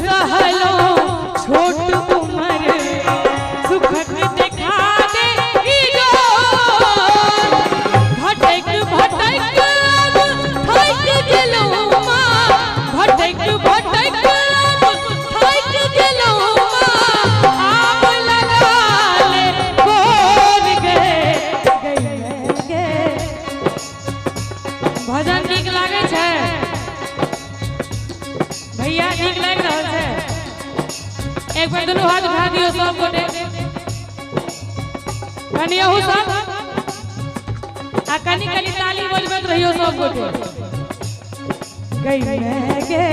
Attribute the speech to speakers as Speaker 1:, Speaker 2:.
Speaker 1: सहलो छोट उम्र सुखक देखा दे भटक भटक थक गेलो भटक भटक थक गेलो आब लगा ले बोल गे भजन नीक लागे छै भैया नीक लाग रहल छै एक बार दुनू हाथ उठा दियो सब गोटे कनी अहू सब आ कनी कनी ताली बजबैत रहियो सब गोटे गई गे